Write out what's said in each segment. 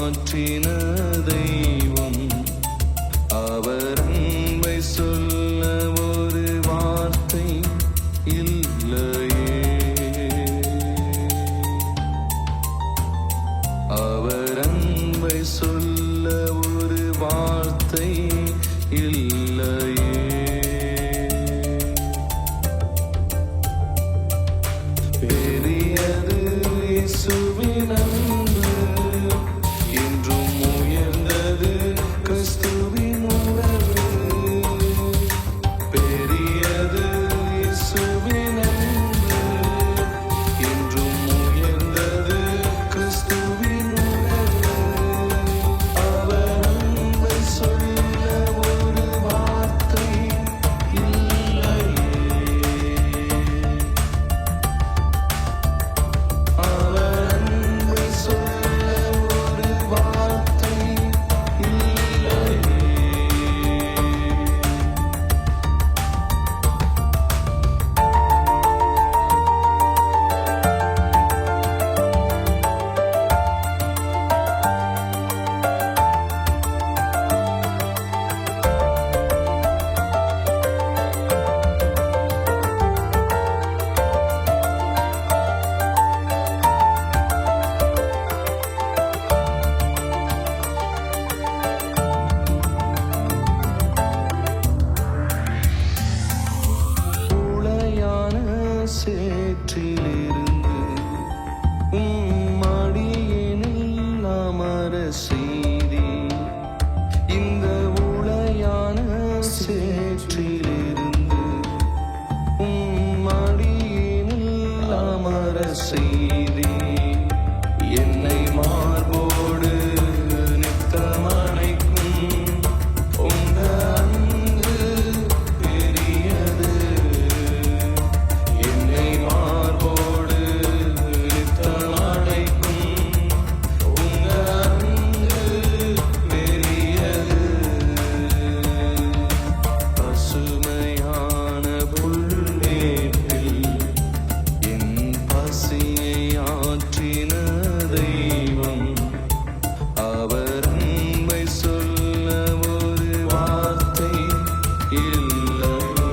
ஆற்றின தெய்வம். அவர் அன்பை சொல்ல ஒரு வார்த்தை இல்லையே. அவர் அன்பை சொல்ல ஒரு வார்த்தை இல்லையே. பெரியது இயேசுவின் அன்பு, என்றும் உயர்ந்தது கிறிஸ்துவின் உறவு. பெரியது இயேசுவின் அன்பு, என்றும் உயர்ந்தது கிறிஸ்துவின் உறவு. அவர் அன்பை சொல்ல ஒரு வார்த்தை இல்லையே. அவர் அன்பை சொல்ல ஒரு வார்த்தை இல்லையே. உளையான சேற்றிலிருந்து மடியினில் அமர செய்தி. இந்த உளையான சேற்றிலிருந்து மடியினில் அமர செய்தி. என்னை மார்போடு நித்தம் அணைக்கும் உங்க அன்பு பெரியது. என்னை மார்போடு நித்தம் அணைக்கும் உங்க அன்பு பெரியது. பசுமையான புல்மேட்டில் என் பசியை ஆற்றின தெய்வம். அவர் அன்பை சொல்ல ஒரு வார்த்தை இல்லையே.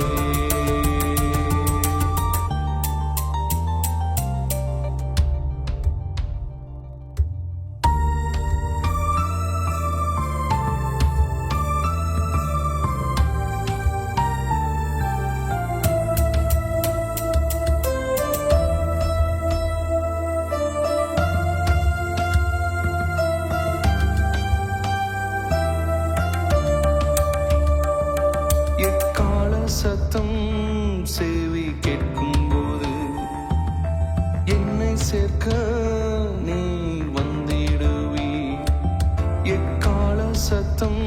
எக்கால சத்தம் செவி கேட்கும்போது என்னை சேர்க்க நீ வந்திடுவி. எக்கால சத்தம்